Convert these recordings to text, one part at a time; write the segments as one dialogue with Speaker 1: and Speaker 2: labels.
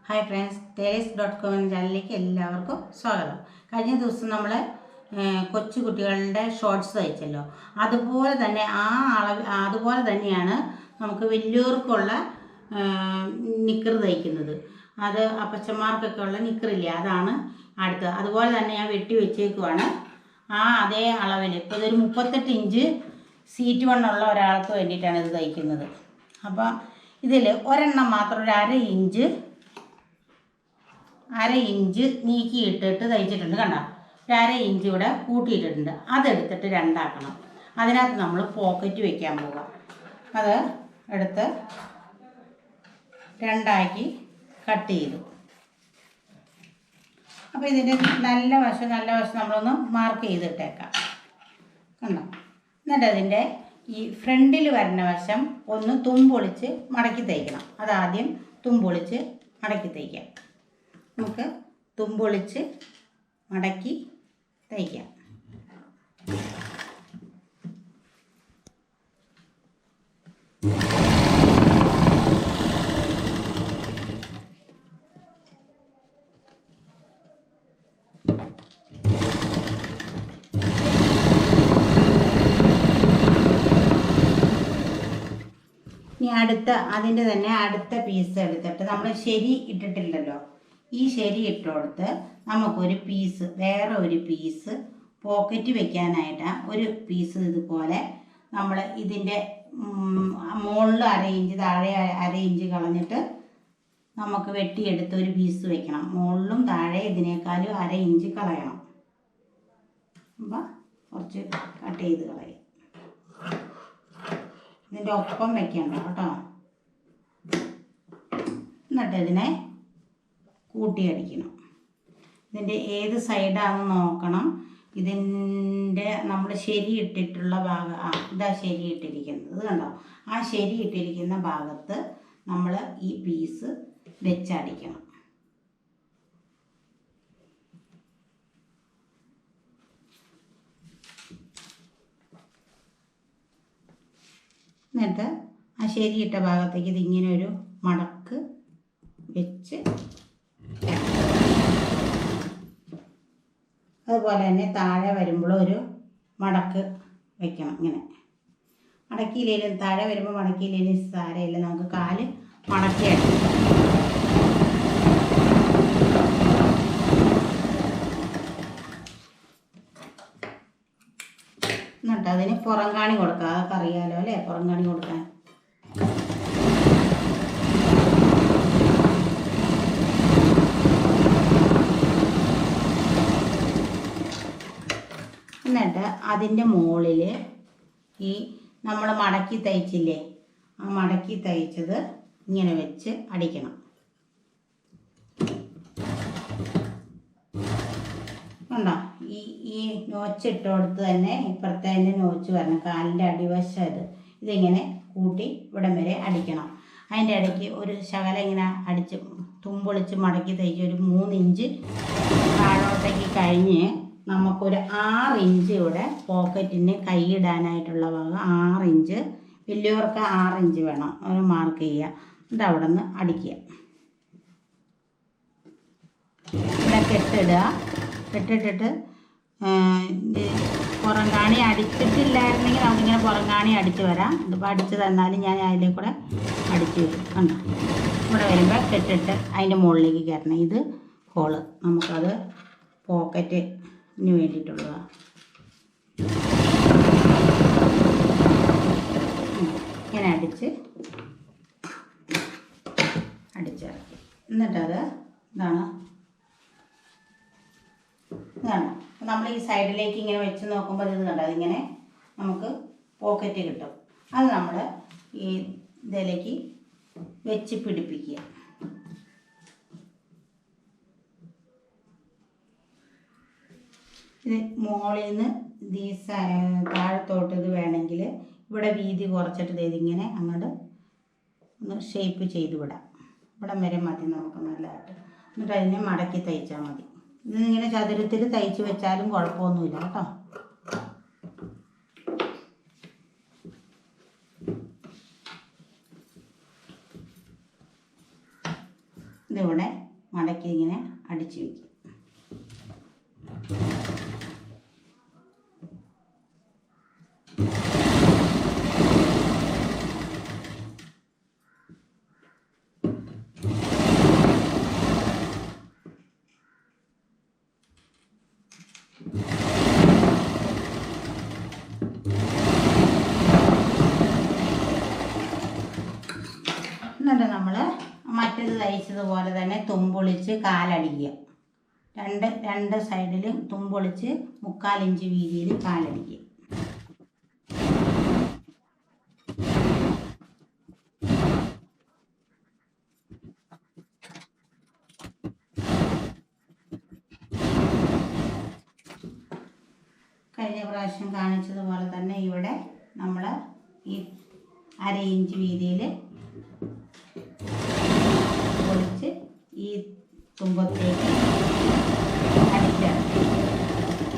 Speaker 1: Hi friends, taste.com എന്ന ചാനലിലേക്ക് എല്ലാവർക്കും സ്വാഗതം. കഴിഞ്ഞ ദിവസം നമ്മൾ കൊച്ചു കുട്ടികളുടെ ഷോർട്സ് തയ്ച്ചല്ലോ. അതുപോലെ തന്നെ അതുപോലെ തന്നെയാണ് നമുക്ക് വലിയവർക്കുള്ള നിക്കർ തയ്ക്കുന്നത്. അത് അപ്പച്ചന്മാർക്കൊക്കെ ഉള്ള നിക്കറില്ലേ, അതാണ് അടുത്തത്. അതുപോലെ തന്നെ ഞാൻ വെട്ടി വെച്ചേക്കുവാണ്. അതേ അളവിൽ ഇപ്പോൾ ഇതൊരു 38 ഇഞ്ച് സീറ്റ് വണ്ണുള്ള ഒരാൾക്ക് വേണ്ടിയിട്ടാണ് ഇത് തയ്ക്കുന്നത്. അപ്പോൾ ഇതിൽ ഒരെണ്ണം മാത്രം ഒരു അര ഇഞ്ച് നീക്കിയിട്ടിട്ട് തയ്ച്ചിട്ടുണ്ട്. കണ്ടോ, ഒരു അര ഇഞ്ച് ഇവിടെ കൂട്ടിയിട്ടിട്ടുണ്ട്. അതെടുത്തിട്ട് രണ്ടാക്കണം. അതിനകത്ത് നമ്മൾ പോക്കറ്റ് വയ്ക്കാൻ പോകാം. അത് എടുത്ത് രണ്ടാക്കി കട്ട് ചെയ്തു. അപ്പോൾ ഇതിൻ്റെ നല്ല വശം നമ്മളൊന്ന് മാർക്ക് ചെയ്തിട്ടേക്കാം. കണ്ടോ, എന്നിട്ട് അതിൻ്റെ ഈ ഫ്രണ്ടിൽ വരുന്ന വശം ഒന്ന് തുമ്പൊളിച്ച് മടക്കി തയ്ക്കണം. അതാദ്യം തുമ്പൊളിച്ച് മടക്കി തയ്ക്കാം. നമുക്ക് തുമ്പൊളിച്ച് മടക്കി തയ്ക്കാം. ഇനി അതിൻ്റെ തന്നെ അടുത്ത പീസ് എടുത്തിട്ട് നമ്മൾ ശരി ഇട്ടിട്ടില്ലല്ലോ, ഈ ശരി ഇട്ടുകൊടുത്ത് നമുക്കൊരു പീസ്, വേറെ ഒരു പീസ് പോക്കറ്റ് വെക്കാനായിട്ട് ഒരു പീസ് ഇതുപോലെ നമ്മൾ ഇതിൻ്റെ മുകളിൽ അര ഇഞ്ച്, താഴെ അര ഇഞ്ച് കളഞ്ഞിട്ട് നമുക്ക് വെട്ടിയെടുത്ത് ഒരു പീസ് വെക്കണം. മുകളിലും താഴെ ഇതിനേക്കാളും അര ഇഞ്ച് കളയണം. അപ്പം കുറച്ച് കട്ട് ചെയ്ത് കളയും. ഇതിൻ്റെ ഒപ്പം വെക്കണ്ട കേട്ടോ. എന്നിട്ട് ഇതിനെ കൂട്ടിയടിക്കണം. ഇതിൻ്റെ ഏത് സൈഡാണെന്ന് നോക്കണം. ഇതിൻ്റെ നമ്മൾ ശരി ഇട്ടിട്ടുള്ള ഭാഗം, ഇതാ ശരി ഇട്ടിരിക്കുന്നത് കണ്ടോ. ആ ശരി ഇട്ടിരിക്കുന്ന ഭാഗത്ത് നമ്മൾ ഈ പീസ് വെച്ചടിക്കണം. എന്നിട്ട് ആ ശരിയിട്ട ഭാഗത്തേക്ക് ഇതിങ്ങനെ ഒരു മടക്ക് വെച്ച്, അതുപോലെ തന്നെ താഴെ വരുമ്പോൾ ഒരു മടക്ക് വെക്കണം. ഇങ്ങനെ മടക്കിയില്ലേലും താഴെ വരുമ്പോൾ മടക്കിയില്ലേലും സാരമില്ല, നമുക്ക് കാല് മടക്കി അടിക്കാം. എന്നിട്ട് അതിന് പുറം കാണി കൊടുക്കാം. അതൊക്കെ അറിയാലോ അല്ലേ, പുറം കാണി കൊടുക്കാൻ. എന്നിട്ട് അതിൻ്റെ മുകളിൽ ഈ നമ്മൾ മടക്കി തയ്ച്ചില്ലേ, ആ മടക്കി തയ്ച്ചത് ഇങ്ങനെ വെച്ച് അടിക്കണം. കണ്ടോ, ഈ നോച്ചിട്ട് കൊടുത്ത് തന്നെ ഇപ്പുറത്തെ അതിൻ്റെ നോച്ച് വരണം. കാലിൻ്റെ അടിവശം ഇതിങ്ങനെ കൂട്ടി ഇവിടം വരെ അടിക്കണം. അതിൻ്റെ ഇടയ്ക്ക് ഒരു ശകലം ഇങ്ങനെ അടിച്ച് തുമ്പൊളിച്ച് മടക്കി തയ്ച്ച് ഒരു 3 ഇഞ്ച് താഴോട്ടേക്ക് കഴിഞ്ഞ് നമുക്കൊരു 6 ഇഞ്ച് ഇവിടെ പോക്കറ്റിന് കൈയിടാനായിട്ടുള്ള ഭാഗം 6 ഇഞ്ച്, വലിയവർക്ക് 6 ഇഞ്ച് വേണം, ഒരു മാർക്ക് ചെയ്യുക. എന്നിട്ട് അവിടെ നിന്ന് അടിക്കുക. ഇവിടെ കെട്ടിട്ടിട്ട് പുറം കാണി അടിച്ചിട്ടില്ലായിരുന്നെങ്കിൽ നമുക്കിങ്ങനെ പുറം കാണി അടിച്ച് വരാം. ഇതിപ്പോൾ അടിച്ച് തന്നാലും ഞാൻ അതിലേക്ക് കൂടെ അടിച്ച് വരും. കണ്ടോ, ഇവിടെ വരുമ്പോൾ കെട്ടിട്ട് അതിൻ്റെ മുകളിലേക്ക് കയറണം. ഇത് ഹോള്, നമുക്കത് പോക്കറ്റിന് വേണ്ടിയിട്ടുള്ളതാണ്. ഇങ്ങനെ അടിച്ചിറക്കി. എന്നിട്ടത് ഇതാണ്. നമ്മൾ ഈ സൈഡിലേക്ക് ഇങ്ങനെ വെച്ച് നോക്കുമ്പോൾ ഇത് കണ്ടോ, അതിങ്ങനെ നമുക്ക് പോക്കറ്റ് കിട്ടും. അത് നമ്മൾ ഈ ഇതിലേക്ക് വെച്ച് പിടിപ്പിക്കുക. ഇത് മുകളിൽ നിന്ന് താഴത്തോട്ട് ഇത് വേണമെങ്കിൽ ഇവിടെ വീതി കുറച്ചിട്ട് ഇതിങ്ങനെ അങ്ങോട്ട് ഒന്ന് ഷേപ്പ് ചെയ്ത് വിടാം. ഇവിടം വരെ മതി നമുക്ക് നല്ലതായിട്ട്. എന്നിട്ട് അതിനെ മടക്കി തയ്ച്ചാൽ മതി. ഇതിങ്ങനെ ചതുരത്തിൽ തയ്ച്ച് വെച്ചാലും കുഴപ്പമൊന്നുമില്ല കേട്ടോ. ഇതിവിടെ മടക്കി ഇങ്ങനെ അടിച്ചു വയ്ക്കും. എന്നിട്ട് നമ്മൾ മറ്റേത് തയ്ച്ചതുപോലെ തന്നെ തുമ്പൊളിച്ച് കാലടിക്കുക. രണ്ട് സൈഡിലും തുമ്പൊളിച്ച് 3/4 ഇഞ്ച് വീതിയിൽ കാലടിക്കുക. കഴിഞ്ഞ പ്രാവശ്യം കാണിച്ചതുപോലെ തന്നെ ഇവിടെ നമ്മൾ ഈ 1/2 ഇഞ്ച് വീതിയിൽ പൊളിച്ച് ഈ തുമ്പത്തേക്ക് അടിക്കണം.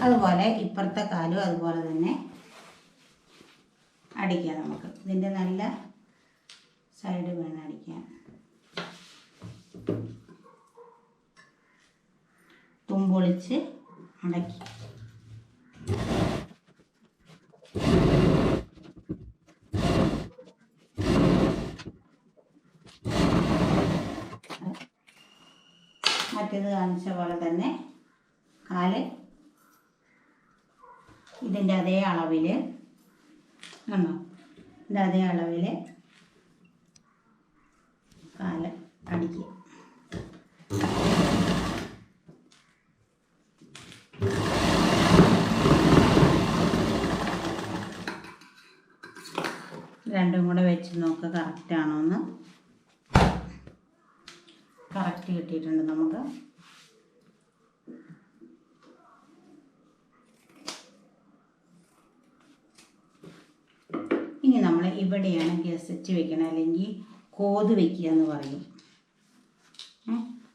Speaker 1: അതുപോലെ ഇപ്പുറത്തെ കാലും അതുപോലെ തന്നെ അടിക്കാം. നമുക്ക് ഇതിൻ്റെ നല്ല സൈഡ് വേണം അടിക്കാൻ. തുമ്പൊളിച്ച് അടക്കി മറ്റേത് കാണിച്ച പോലെ തന്നെ കാല് ഇതിൻ്റെ അതേ അളവിൽ കണ്ടോ, ഇതിൻ്റെ അതേ അളവിൽ കാല് അടിക്കുക. രണ്ടും കൂടെ വെച്ച് നോക്കുക കറക്റ്റാണോ എന്ന്. കറക്റ്റ് കിട്ടിയിട്ടുണ്ട് നമുക്ക്. ഇനി നമ്മൾ ഇവിടെയാണ് ഗസറ്റ് വെക്കണം, അല്ലെങ്കിൽ കോത് വയ്ക്കുക എന്ന് പറയും.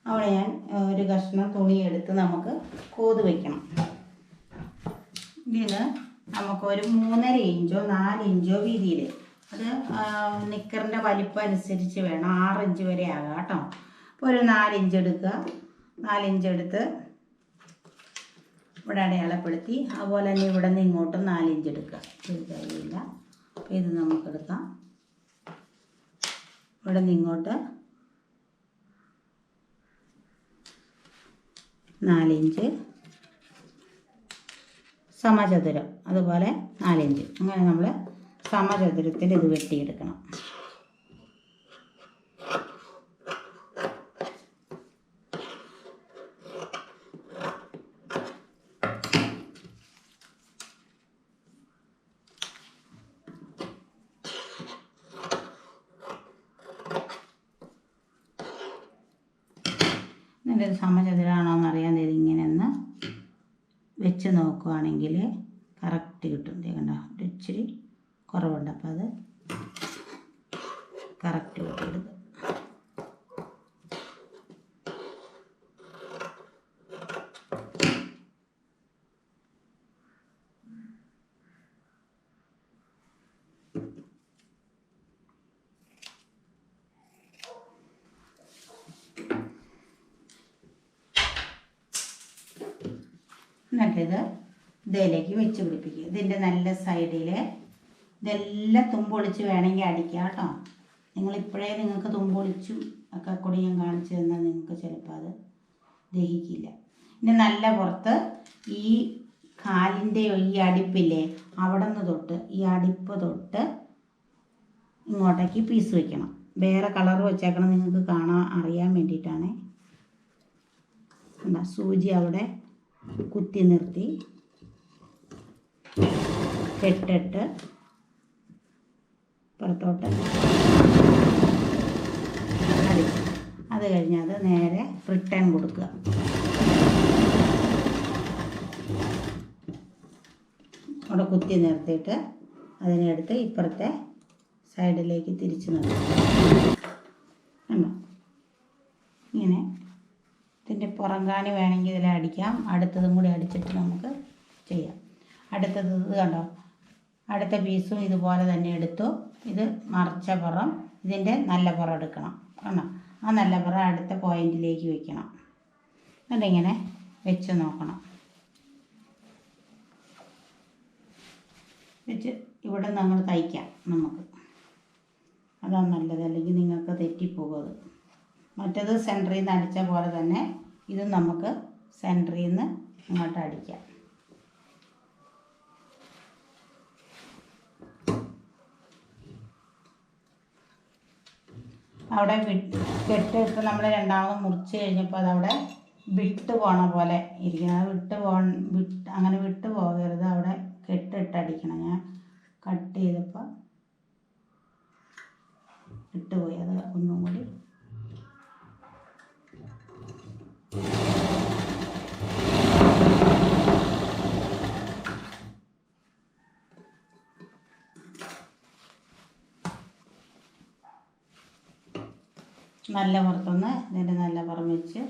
Speaker 1: അവിടെ ഞാൻ ഒരു കഷ്ണം തുണിയെടുത്ത് നമുക്ക് കോത് വയ്ക്കണം. ഇതിന് നമുക്കൊരു 3.5 ഇഞ്ചോ 4 ഇഞ്ചോ വീതിയിൽ, അത് നിക്കറിൻ്റെ വലിപ്പം അനുസരിച്ച് വേണം. 6 ഇഞ്ച് വരെ ആകാം കേട്ടോ. അപ്പോൾ ഒരു 4 ഇഞ്ച് എടുക്കുക. 4 ഇഞ്ച് എടുത്ത് ഇവിടെ അടയാളപ്പെടുത്തി, അതുപോലെ തന്നെ ഇവിടെ നിന്ന് ഇങ്ങോട്ടും 4 ഇഞ്ച് എടുക്കുക. ഇത് കഴിയില്ല, അപ്പോൾ ഇത് നമുക്കെടുക്കാം. ഇവിടെ നിന്ന് ഇങ്ങോട്ട് 4 ഇഞ്ച് സമചതുരം, അതുപോലെ 4 ഇഞ്ച്. അങ്ങനെ നമ്മൾ സമചതുരത്തിൽ ഇത് വെട്ടിയെടുക്കണം. എന്നിട്ട് സമചതുരാണോ എന്നറിയാൻ ഇങ്ങനെ ഒന്ന് വെച്ച് നോക്കുകയാണെങ്കിൽ കറക്റ്റ് കിട്ടും. കണ്ടോ, ഒരു ഇച്ചിരി കുറവുണ്ട്, അപ്പോൾ അത് കറക്റ്റ് കിട്ടിയെടുക്കുക. എന്നിട്ടിത് ഇതിലേക്ക് വെച്ച് പിടിപ്പിക്കുക. ഇതിൻ്റെ നല്ല സൈഡിൽ ഇതെല്ലാം തുമ്പൊളിച്ച് വേണമെങ്കിൽ അടിക്കുക കേട്ടോ. നിങ്ങളിപ്പോഴേ നിങ്ങൾക്ക് തുമ്പൊളിച്ചും ഒക്കെ കൂടി ഞാൻ കാണിച്ചു തന്നാൽ നിങ്ങൾക്ക് ചിലപ്പോൾ അത് ദഹിക്കില്ല. ഇനി നല്ല പുറത്ത് ഈ കാലിൻ്റെ ഈ അടിപ്പില്ലേ, അവിടെ നിന്ന് തൊട്ട് ഈ അടിപ്പ് തൊട്ട് ഇങ്ങോട്ടേക്ക് പീസ് വയ്ക്കണം. വേറെ കളർ വെച്ചേക്കണം, നിങ്ങൾക്ക് കാണാൻ അറിയാൻ വേണ്ടിയിട്ടാണ്. എന്താ സൂചി അവിടെ കുത്തി നിർത്തി കെട്ടിട്ട് പുറത്തോട്ട് അടിക്കും. അത് കഴിഞ്ഞ് അത് നേരെ റിട്ടേൺ കൊടുക്കുക. അവിടെ കുത്തി നിർത്തിയിട്ട് അതിനെടുത്ത് ഇപ്പുറത്തെ സൈഡിലേക്ക് തിരിച്ച് നിർത്തുക. ഇങ്ങനെ ഇതിൻ്റെ പുറംകാണി വേണമെങ്കിൽ ഇതിൽ അടിക്കാം. അടുത്തതും കൂടി അടിച്ചിട്ട് നമുക്ക് ചെയ്യാം. അടുത്തത് ഇത് കണ്ടോ, അടുത്ത പീസും ഇതുപോലെ തന്നെ എടുത്തു. ഇത് മറിച്ച പുറം, ഇതിൻ്റെ നല്ല പുറം എടുക്കണം. കണ്ടോ, ആ നല്ലവറ അടുത്ത പോയിന്റിലേക്ക് വെക്കണം. എന്നിട്ടിങ്ങനെ വെച്ച് നോക്കണം. വെച്ച് ഇവിടെ നമ്മൾ തയ്ക്കാം. നമുക്ക് അതാണ് നല്ലത്, അല്ലെങ്കിൽ നിങ്ങൾക്ക് തെറ്റിപ്പോകും അത്. മറ്റേത് സെൻറ്ററിൽ നിന്ന് അടിച്ച പോലെ തന്നെ ഇത് നമുക്ക് സെൻറ്ററിൽ നിന്ന് ഇങ്ങോട്ട് അടിക്കാം. അവിടെ കെട്ട് ഇട്ട് നമ്മൾ രണ്ടാമത് മുറിച്ച് കഴിഞ്ഞപ്പോൾ അതവിടെ വിട്ട് പോണ പോലെ ഇരിക്കണം. അത് അങ്ങനെ വിട്ട് പോകരുത്. അവിടെ കെട്ടിട്ടടിക്കണം. ഞാൻ കട്ട് ചെയ്തപ്പോൾ ഇട്ടുപോയി. അത് ഒന്നും കൂടി നല്ല പുറത്തുനിന്ന് ഇതിൻ്റെ നല്ല പുറം വെച്ച്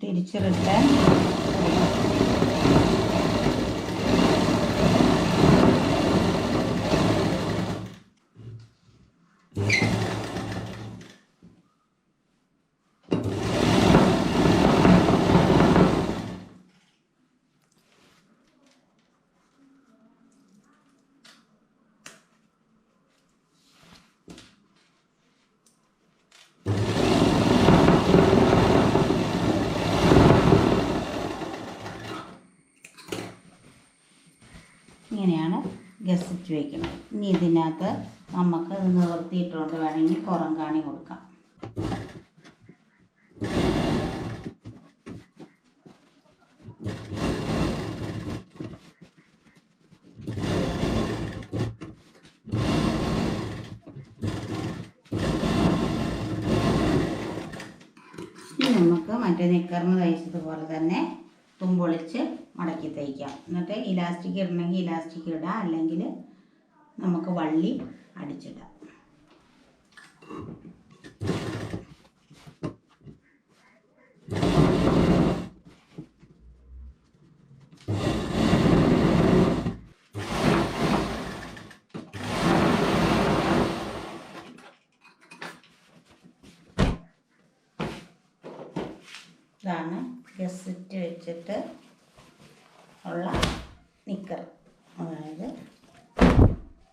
Speaker 1: തിരിച്ചിട്ട് ഇങ്ങനെയാണ് ഗസറ്റ് വയ്ക്കുന്നത്. ഇനി ഇതിനകത്ത് നമുക്ക് ഇത് നിവർത്തിയിട്ടുകൊണ്ട് വേണമെങ്കിൽ പുറം കാണി കൊടുക്കാം. ഇനി നമുക്ക് മറ്റേ നിക്കറിന് തയ്ച്ചതുപോലെ തന്നെ തുമ്പൊളിച്ച് മടക്കി തയ്ക്കാം. എന്നിട്ട് ഇലാസ്റ്റിക് ഇടണമെങ്കിൽ ഇലാസ്റ്റിക് ഇടാം, അല്ലെങ്കിൽ നമുക്ക് വള്ളി അടിച്ചിടാം. ഇതാണ് ഗസറ്റ് വെച്ചിട്ട് ഉള്ള നിക്കർ. അതായത്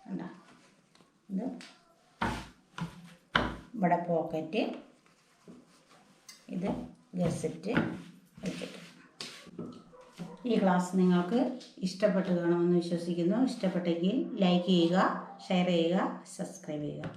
Speaker 1: എന്താ ഇത് ഇവിടെ പോക്കറ്റ്, ഇത് ഗസറ്റ് വെച്ചിട്ട്. ഈ ക്ലാസ് നിങ്ങൾക്ക് ഇഷ്ടപ്പെട്ട് കാണുമെന്ന് വിശ്വസിക്കുന്നു. ഇഷ്ടപ്പെട്ടെങ്കിൽ ലൈക്ക് ചെയ്യുക, ഷെയർ ചെയ്യുക, സബ്സ്ക്രൈബ് ചെയ്യുക.